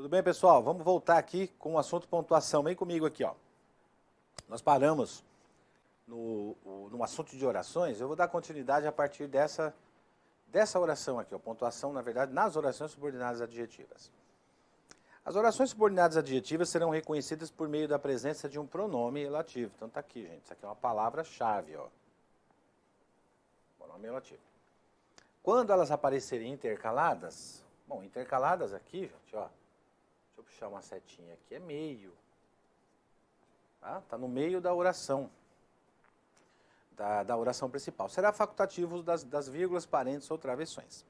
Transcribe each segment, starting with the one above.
Tudo bem, pessoal? Vamos voltar aqui com o assunto pontuação. Vem comigo aqui, ó. Nós paramos no assunto de orações. Eu vou dar continuidade a partir dessa oração aqui, ó. Pontuação, na verdade, nas orações subordinadas adjetivas. As orações subordinadas adjetivas serão reconhecidas por meio da presença de um pronome relativo. Então tá aqui, gente. Isso aqui é uma palavra-chave, ó. Pronome relativo. Quando elas aparecerem intercaladas, bom, intercaladas aqui, gente, ó. Deixa eu puxar uma setinha aqui, é meio. Tá no meio da oração. Da oração principal. Será facultativo das vírgulas, parênteses ou travessões.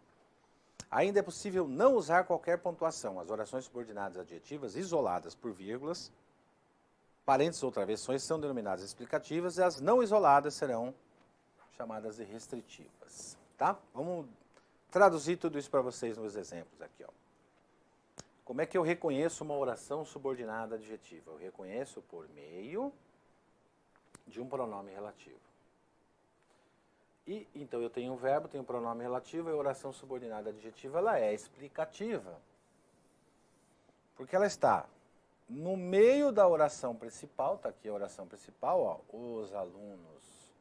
Ainda é possível não usar qualquer pontuação. As orações subordinadas adjetivas isoladas por vírgulas, parênteses ou travessões são denominadas explicativas e as não isoladas serão chamadas de restritivas. Tá? Vamos traduzir tudo isso para vocês nos exemplos aqui, ó. Como é que eu reconheço uma oração subordinada adjetiva? Eu reconheço por meio de um pronome relativo. E então eu tenho um verbo, tenho um pronome relativo, e a oração subordinada adjetiva ela é explicativa. Porque ela está no meio da oração principal, está aqui a oração principal, ó, os alunos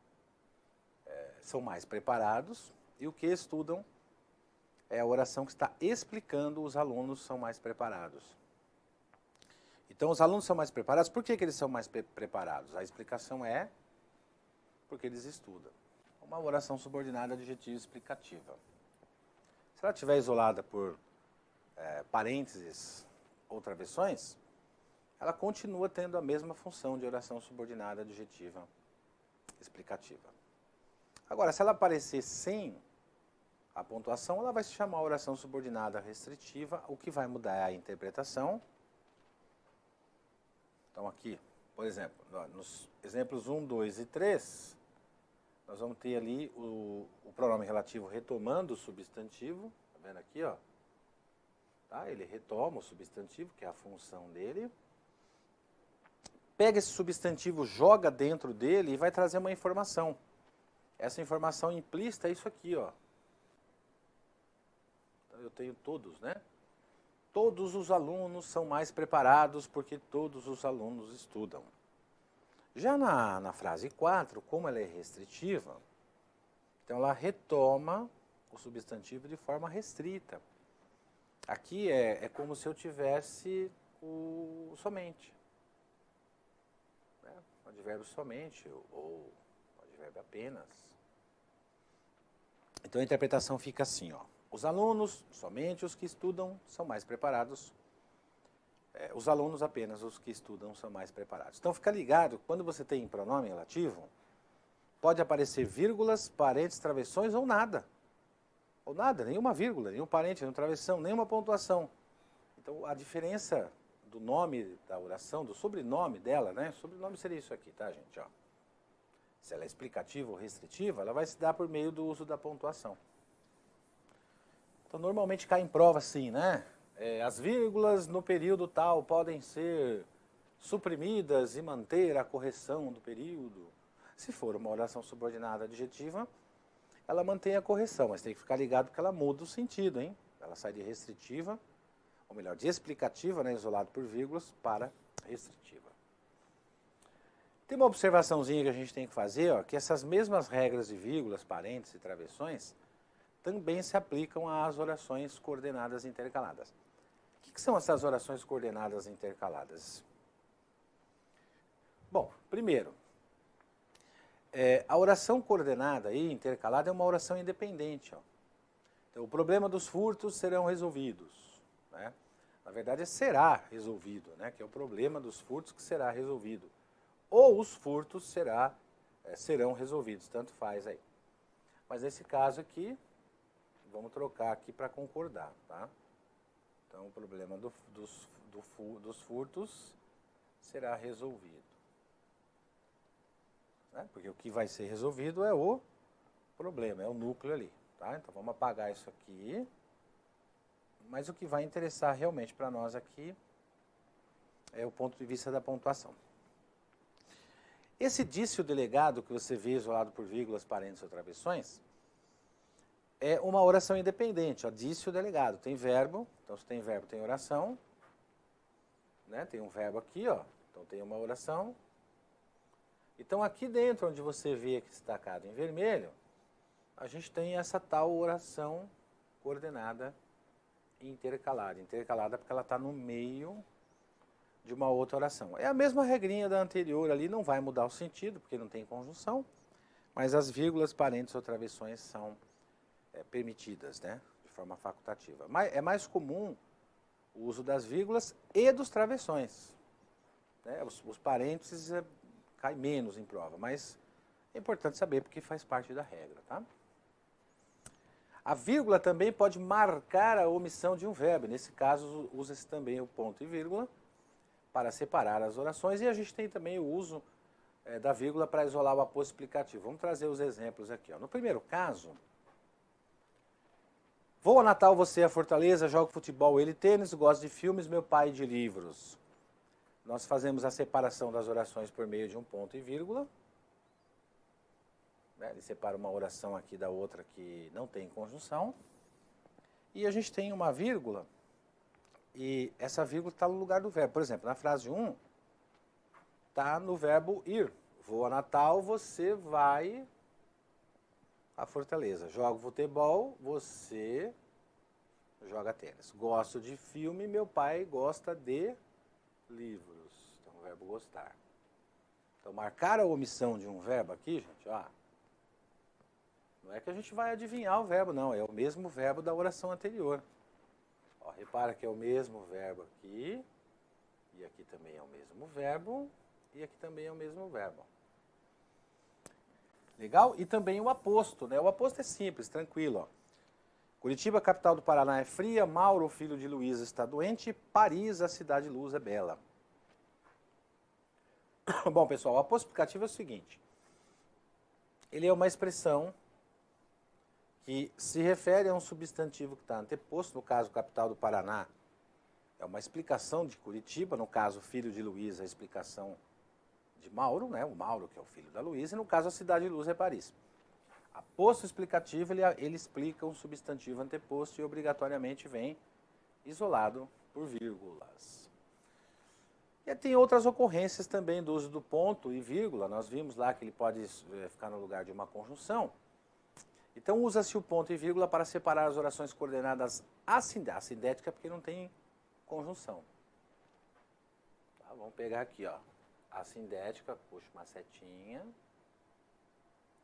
são mais preparados, e o que estudam é a oração que está explicando os alunos são mais preparados. Então, os alunos são mais preparados. Por que eles são mais preparados? A explicação é porque eles estudam. Uma oração subordinada adjetiva explicativa. Se ela estiver isolada por parênteses ou travessões, ela continua tendo a mesma função de oração subordinada adjetiva explicativa. Agora, se ela aparecer sem a pontuação, ela vai se chamar oração subordinada restritiva, o que vai mudar é a interpretação. Então aqui, por exemplo, nos exemplos 1, 2 e 3, nós vamos ter ali o pronome relativo retomando o substantivo, tá vendo aqui, ó? Tá? Ele retoma o substantivo, que é a função dele. Pega esse substantivo, joga dentro dele e vai trazer uma informação. Essa informação implícita é isso aqui, ó. Eu tenho todos, né? Todos os alunos são mais preparados porque todos os alunos estudam. Já na frase 4, como ela é restritiva, então ela retoma o substantivo de forma restrita. Aqui é como se eu tivesse o somente. Né? O advérbio somente ou o advérbio apenas. Então a interpretação fica assim, ó. Os alunos, somente os que estudam, são mais preparados. Os alunos, apenas os que estudam, são mais preparados. Então, fica ligado, quando você tem pronome relativo, pode aparecer vírgulas, parênteses, travessões ou nada. Ou nada, nenhuma vírgula, nenhum parênteses, nenhuma travessão, nenhuma pontuação. Então, a diferença do nome da oração, do sobrenome dela, né? Sobrenome seria isso aqui, tá, gente? Ó. Se ela é explicativa ou restritiva, ela vai se dar por meio do uso da pontuação. Então, normalmente cai em prova assim, né? As vírgulas no período tal podem ser suprimidas e manter a correção do período. Se for uma oração subordinada adjetiva, ela mantém a correção, mas tem que ficar ligado porque ela muda o sentido, hein? Ela sai de restritiva, ou melhor, de explicativa, né, isolado por vírgulas, para restritiva. Tem uma observaçãozinha que a gente tem que fazer, ó, que essas mesmas regras de vírgulas, parênteses e travessões também se aplicam às orações coordenadas intercaladas. O que são essas orações coordenadas intercaladas? Bom, primeiro, a oração coordenada e intercalada é uma oração independente. Ó. Então, o problema dos furtos serão resolvidos. Né? Na verdade, será resolvido, né? Que é o problema dos furtos que será resolvido. Ou os furtos serão resolvidos, tanto faz aí. Mas nesse caso aqui, vamos trocar aqui para concordar, tá? Então, o problema dos furtos será resolvido. Né? Porque o que vai ser resolvido é o problema, é o núcleo ali, tá? Então, vamos apagar isso aqui. Mas o que vai interessar realmente para nós aqui é o ponto de vista da pontuação. Esse dício delegado que você vê isolado por vírgulas, parênteses ou travessões, é uma oração independente, ó, dício delegado. Tem verbo, então se tem verbo tem oração, né? Tem um verbo aqui, ó. Então tem uma oração. Então aqui dentro, onde você vê aqui destacado em vermelho, a gente tem essa tal oração coordenada intercalada. Intercalada porque ela está no meio de uma outra oração. É a mesma regrinha da anterior ali, não vai mudar o sentido, porque não tem conjunção, mas as vírgulas, parênteses ou travessões são permitidas, né, de forma facultativa. É mais comum o uso das vírgulas e dos travessões. Né? Os parênteses cai menos em prova, mas é importante saber porque faz parte da regra, tá? A vírgula também pode marcar a omissão de um verbo. Nesse caso, usa-se também o ponto e vírgula para separar as orações. E a gente tem também o uso da vírgula para isolar o aposto explicativo. Vamos trazer os exemplos aqui. Ó. No primeiro caso, vou a Natal, você a Fortaleza, jogo futebol, ele tênis, gosto de filmes, meu pai de livros. Nós fazemos a separação das orações por meio de um ponto e vírgula. Ele separa uma oração aqui da outra que não tem conjunção. E a gente tem uma vírgula, e essa vírgula está no lugar do verbo. Por exemplo, na frase 1, está no verbo ir. Vou a Natal, você vai a Fortaleza. Jogo futebol, você joga tênis. Gosto de filme, meu pai gosta de livros. Então, o verbo gostar. Então, marcar a omissão de um verbo aqui, gente, ó. Não é que a gente vai adivinhar o verbo, não. É o mesmo verbo da oração anterior. Ó, repara que é o mesmo verbo aqui. E aqui também é o mesmo verbo. E aqui também é o mesmo verbo. Legal? E também o aposto, né? O aposto é simples, tranquilo, ó. Curitiba, capital do Paraná, é fria. Mauro, filho de Luísa, está doente. Paris, a cidade luz, é bela. Bom, pessoal, o aposto explicativo é o seguinte. Ele é uma expressão que se refere a um substantivo que está anteposto, no caso, capital do Paraná, é uma explicação de Curitiba, no caso, filho de Luísa, a explicação de Mauro, né? O Mauro, que é o filho da Luísa, e no caso, a cidade luz é Paris. Aposto explicativo, ele explica um substantivo anteposto e obrigatoriamente vem isolado por vírgulas. E tem outras ocorrências também do uso do ponto e vírgula, nós vimos lá que ele pode ficar no lugar de uma conjunção. Então, usa-se o ponto e vírgula para separar as orações coordenadas assindética, porque não tem conjunção. Tá, vamos pegar aqui, ó. Assindética, puxa uma setinha.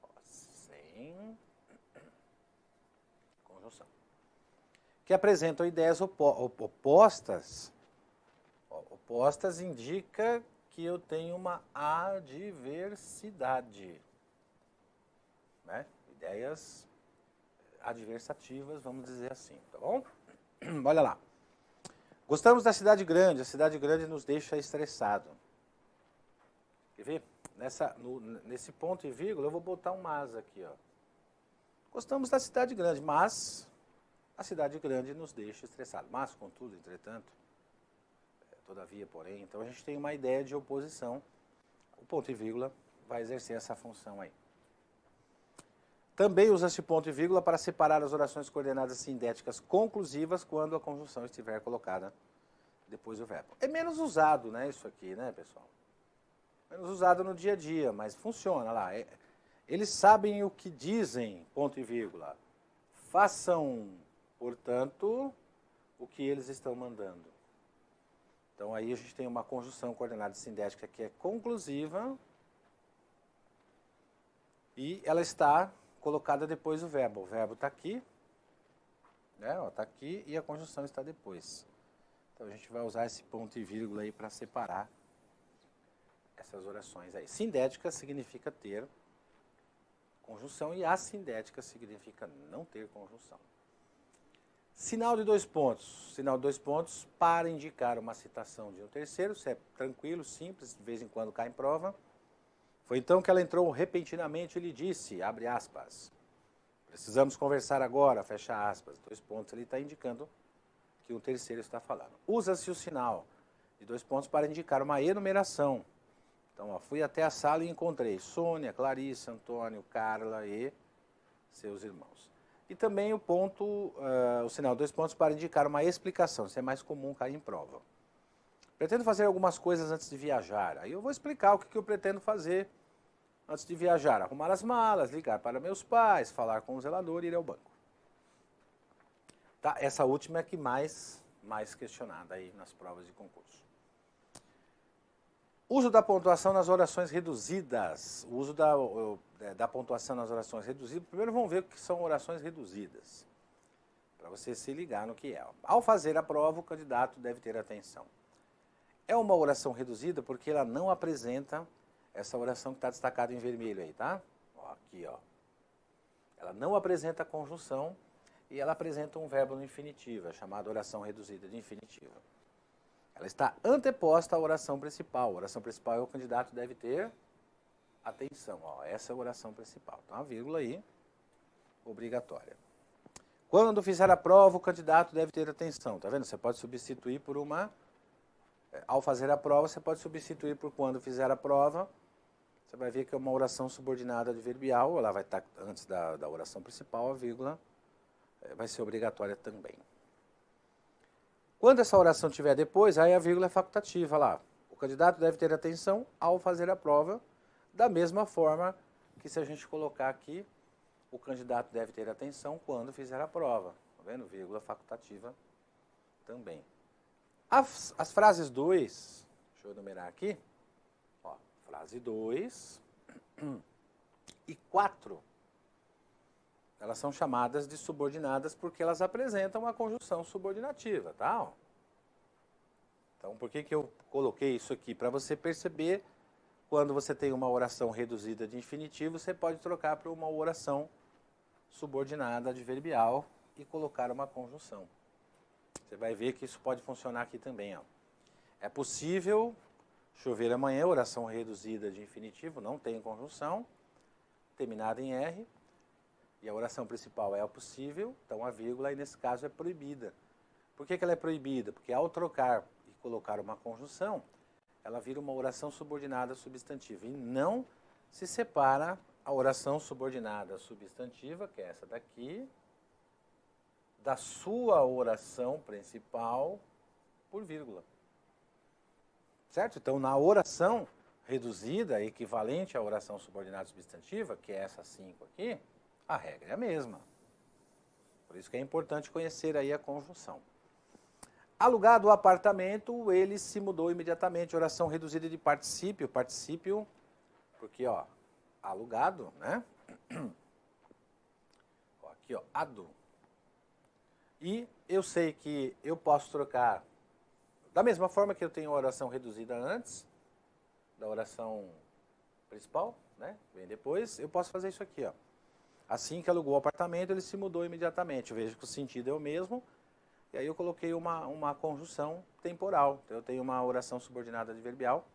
Ó, sem conjunção. Que apresentam ideias opostas. Ó, opostas indica que eu tenho uma adversidade. Né? Ideias adversativas, vamos dizer assim, tá bom? Olha lá. Gostamos da cidade grande, a cidade grande nos deixa estressado. Quer ver? Nesse ponto e vírgula, eu vou botar um mas aqui, ó. Gostamos da cidade grande, mas a cidade grande nos deixa estressado. Mas, contudo, entretanto, todavia, porém, então a gente tem uma ideia de oposição. O ponto e vírgula vai exercer essa função aí. Também usa-se ponto e vírgula para separar as orações coordenadas sindéticas conclusivas quando a conjunção estiver colocada depois do verbo. É menos usado, né, isso aqui, né, pessoal? Menos usado no dia a dia, mas funciona lá. Eles sabem o que dizem, ponto e vírgula. Façam, portanto, o que eles estão mandando. Então, aí a gente tem uma conjunção coordenada sindética que é conclusiva e ela está colocada depois do verbo. O verbo está aqui, né? Está aqui e a conjunção está depois. Então, a gente vai usar esse ponto e vírgula aí para separar essas orações aí. Sindética significa ter conjunção e assindética significa não ter conjunção. Sinal de dois pontos. Sinal de dois pontos para indicar uma citação de um terceiro. Isso é tranquilo, simples, de vez em quando cai em prova. Foi então que ela entrou repentinamente e lhe disse, abre aspas, precisamos conversar agora, fecha aspas. Dois pontos, ele está indicando que um terceiro está falando. Usa-se o sinal de dois pontos para indicar uma enumeração. Então, ó, fui até a sala e encontrei Sônia, Clarice, Antônio, Carla e seus irmãos. E também o sinal dois pontos para indicar uma explicação. Isso é mais comum cair em prova. Pretendo fazer algumas coisas antes de viajar. Aí eu vou explicar o que eu pretendo fazer antes de viajar. Arrumar as malas, ligar para meus pais, falar com o zelador e ir ao banco. Tá? Essa última é a que mais questionada aí nas provas de concurso. Uso da pontuação nas orações reduzidas. O uso da pontuação nas orações reduzidas. Primeiro vamos ver o que são orações reduzidas. Para você se ligar no que é. Ao fazer a prova, o candidato deve ter atenção. É uma oração reduzida porque ela não apresenta essa oração que está destacada em vermelho aí, tá? Ó, aqui, ó. Ela não apresenta a conjunção e ela apresenta um verbo no infinitivo, é chamada oração reduzida de infinitiva. Ela está anteposta à oração principal. A oração principal é o candidato deve ter atenção. Ó, essa é a oração principal. Então, a vírgula aí, obrigatória. Quando fizer a prova, o candidato deve ter atenção. Tá vendo? Você pode substituir por uma... Ao fazer a prova, você pode substituir por quando fizer a prova. Você vai ver que é uma oração subordinada adverbial. Ela vai estar antes da oração principal, a vírgula vai ser obrigatória também. Quando essa oração estiver depois, aí a vírgula é facultativa lá. O candidato deve ter atenção ao fazer a prova, da mesma forma que se a gente colocar aqui, o candidato deve ter atenção quando fizer a prova. Tá vendo? Vírgula facultativa também. As frases 2, deixa eu enumerar aqui, ó, frase 2 e 4, elas são chamadas de subordinadas porque elas apresentam uma conjunção subordinativa, tá? Então, por que eu coloquei isso aqui? Para você perceber, quando você tem uma oração reduzida de infinitivo, você pode trocar para uma oração subordinada adverbial e colocar uma conjunção. Você vai ver que isso pode funcionar aqui também, ó. É possível chover amanhã, oração reduzida de infinitivo, não tem conjunção, terminada em R, e a oração principal é o possível, então a vírgula aí nesse caso é proibida. Por que ela é proibida? Porque ao trocar e colocar uma conjunção, ela vira uma oração subordinada substantiva e não se separa a oração subordinada substantiva, que é essa daqui, da sua oração principal por vírgula. Certo? Então, na oração reduzida, equivalente à oração subordinada substantiva, que é essa 5 aqui, a regra é a mesma. Por isso que é importante conhecer aí a conjunção. Alugado o apartamento, ele se mudou imediatamente. Oração reduzida de particípio. Particípio, porque, ó, alugado, né? Ó, aqui, ó, ado. E eu sei que eu posso trocar, da mesma forma que eu tenho a oração reduzida antes, da oração principal, né? Vem depois, eu posso fazer isso aqui, ó. Assim que alugou o apartamento, ele se mudou imediatamente. Eu vejo que o sentido é o mesmo. E aí eu coloquei uma conjunção temporal. Então eu tenho uma oração subordinada adverbial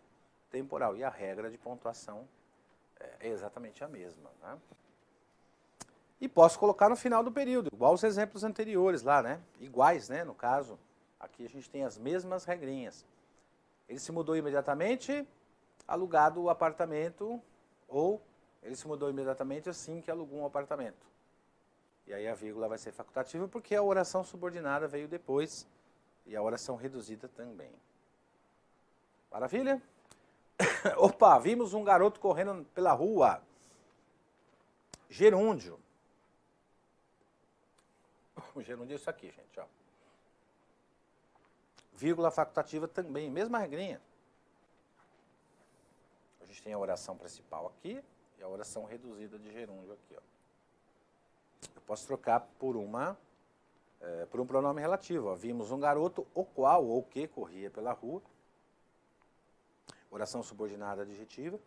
temporal. E a regra de pontuação é exatamente a mesma, né? E posso colocar no final do período, igual os exemplos anteriores lá, né? Iguais, né? No caso, aqui a gente tem as mesmas regrinhas. Ele se mudou imediatamente, alugado o apartamento, ou ele se mudou imediatamente assim que alugou um apartamento. E aí a vírgula vai ser facultativa porque a oração subordinada veio depois e a oração reduzida também. Maravilha? Opa, vimos um garoto correndo pela rua. Gerúndio. O gerúndio é isso aqui, gente, ó. Vírgula facultativa também, mesma regrinha. A gente tem a oração principal aqui e a oração reduzida de gerúndio aqui, ó. Eu posso trocar por um pronome relativo. Ó. Vimos um garoto, o qual ou que corria pela rua. Oração subordinada adjetiva.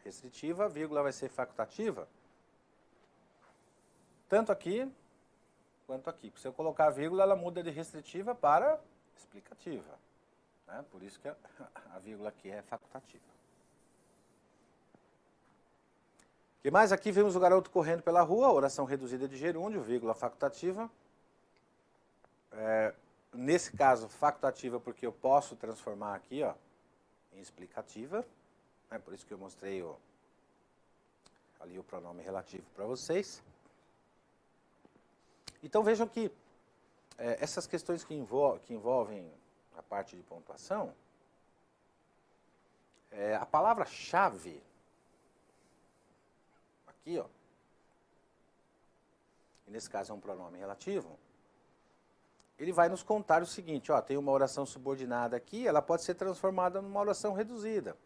Restritiva, a vírgula vai ser facultativa. Tanto aqui quanto aqui. Se eu colocar a vírgula, ela muda de restritiva para explicativa. Né? Por isso que a vírgula aqui é facultativa. O que mais? Aqui vemos o garoto correndo pela rua, oração reduzida de gerúndio, vírgula facultativa. Nesse caso, facultativa porque eu posso transformar aqui, ó, em explicativa. Né? Por isso que eu mostrei ali o pronome relativo para vocês. Então vejam que essas questões que envolvem a parte de pontuação, A palavra-chave, aqui, ó, e nesse caso é um pronome relativo, ele vai nos contar o seguinte, ó, tem uma oração subordinada aqui, ela pode ser transformada numa oração reduzida.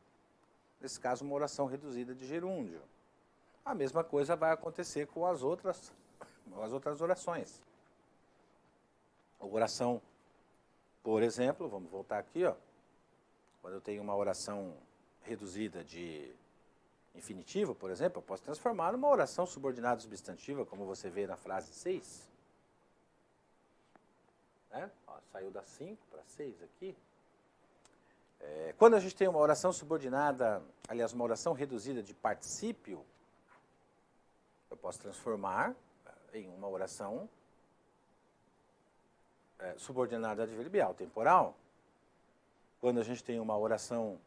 Nesse caso, uma oração reduzida de gerúndio. A mesma coisa vai acontecer com as outras orações. A oração, por exemplo, vamos voltar aqui, ó. Quando eu tenho uma oração reduzida de infinitivo, por exemplo, eu posso transformar numa oração subordinada substantiva, como você vê na frase 6. Né? Ó, saiu da 5 para 6 aqui. Quando a gente tem uma oração subordinada, aliás, uma oração reduzida de particípio, eu posso transformar em uma oração subordinada adverbial, temporal. Quando a gente tem uma oração,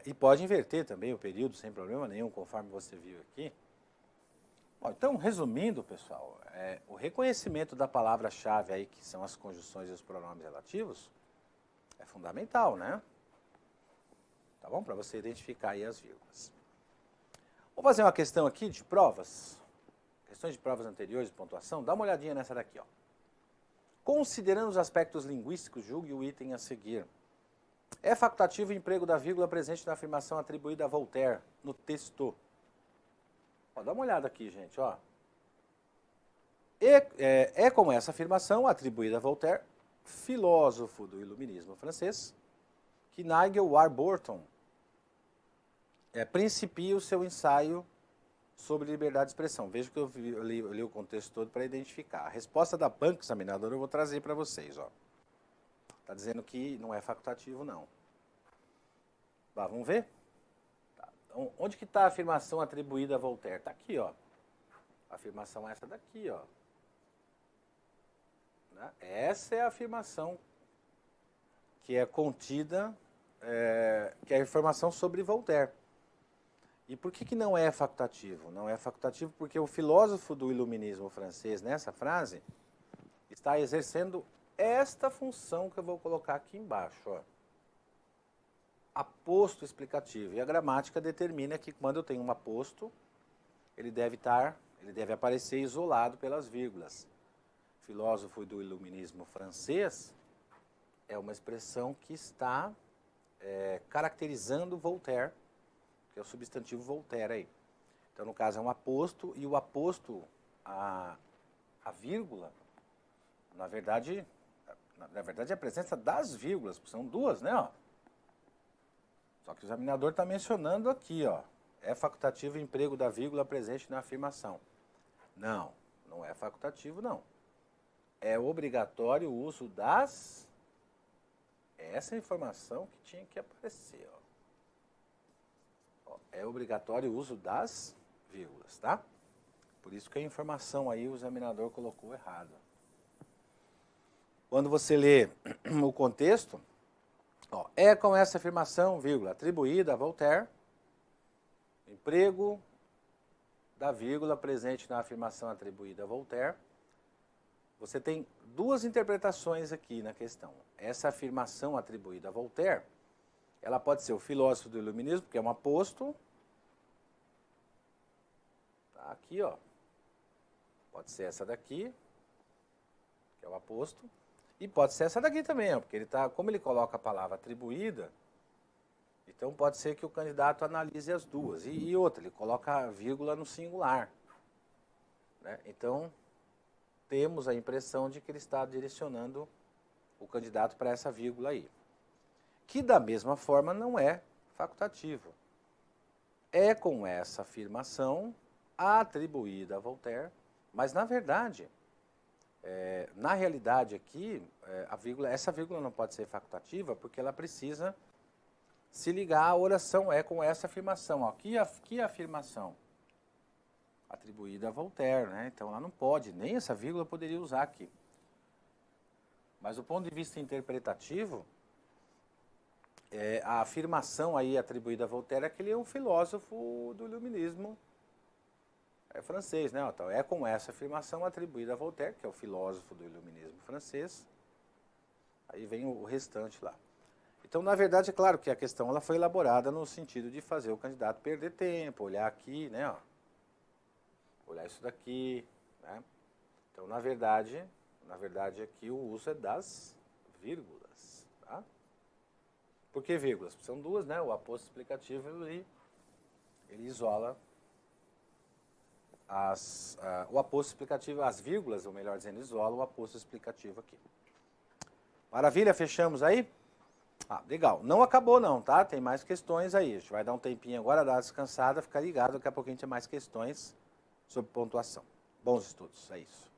e pode inverter também o período sem problema nenhum, conforme você viu aqui. Bom, então, resumindo, pessoal, o reconhecimento da palavra-chave aí, que são as conjunções e os pronomes relativos, é fundamental, né? Tá bom? Para você identificar aí as vírgulas. Vou fazer uma questão aqui de provas. Questões de provas anteriores de pontuação. Dá uma olhadinha nessa daqui, ó. Considerando os aspectos linguísticos, julgue o item a seguir. É facultativo o emprego da vírgula presente na afirmação atribuída a Voltaire no texto. Ó, dá uma olhada aqui, gente, ó. Como essa afirmação atribuída a Voltaire, filósofo do iluminismo francês, que Nigel Warburton principia o seu ensaio sobre liberdade de expressão. Veja que eu li o contexto todo para identificar. A resposta da banca examinadora eu vou trazer para vocês. Está dizendo que não é facultativo, não. Tá, vamos ver? Tá. Então, onde que está a afirmação atribuída a Voltaire? Está aqui, ó. A afirmação é essa daqui, ó. Né? Essa é a afirmação que é contida, que é a informação sobre Voltaire. E por que não é facultativo? Não é facultativo porque o filósofo do iluminismo francês, nessa frase, está exercendo esta função que eu vou colocar aqui embaixo. Ó. Aposto explicativo. E a gramática determina que quando eu tenho um aposto, ele deve aparecer isolado pelas vírgulas. Filósofo do iluminismo francês é uma expressão que está caracterizando Voltaire, que é o substantivo Voltaire aí. Então, no caso, é um aposto, e o aposto, a vírgula, na verdade, é a presença das vírgulas, porque são duas, né? Ó. Só que o examinador está mencionando aqui, ó, é facultativo o emprego da vírgula presente na afirmação. Não, não é facultativo, não. É obrigatório o uso das... Essa informação que tinha que aparecer, ó. É obrigatório o uso das vírgulas, tá? Por isso que a informação aí o examinador colocou errado. Quando você lê o contexto, ó, com essa afirmação, vírgula, atribuída a Voltaire, emprego da vírgula presente na afirmação atribuída a Voltaire, você tem duas interpretações aqui na questão. Essa afirmação atribuída a Voltaire, ela pode ser o filósofo do iluminismo, que é um aposto. Tá aqui, ó. Pode ser essa daqui, que é o aposto. E pode ser essa daqui também, ó, porque ele tá, como ele coloca a palavra atribuída, então pode ser que o candidato analise as duas. E outra, ele coloca a vírgula no singular. Né? Então, temos a impressão de que ele está direcionando o candidato para essa vírgula aí. Que da mesma forma não é facultativo. É com essa afirmação atribuída a Voltaire, mas na verdade, na realidade aqui, essa vírgula não pode ser facultativa porque ela precisa se ligar à oração com essa afirmação. Ó. Que afirmação? Atribuída a Voltaire, né? Então ela não pode, nem essa vírgula poderia usar aqui. Mas do ponto de vista interpretativo, a afirmação aí atribuída a Voltaire é que ele é um filósofo do iluminismo francês, né? Então, é com essa afirmação atribuída a Voltaire, que é o filósofo do iluminismo francês. Aí vem o restante lá. Então, na verdade, é claro que a questão ela foi elaborada no sentido de fazer o candidato perder tempo, olhar aqui, né, ó, olhar isso daqui, né? Então, na verdade aqui o uso é das vírgulas, tá? Por que vírgulas? São duas, né? O aposto explicativo ele isola o aposto explicativo, as vírgulas, ou melhor dizendo, isola o aposto explicativo aqui. Maravilha, fechamos aí? Ah, legal. Não acabou não, tá? Tem mais questões aí. A gente vai dar um tempinho agora, dar uma descansada, ficar ligado, daqui a pouquinho tem mais questões sobre pontuação. Bons estudos, é isso.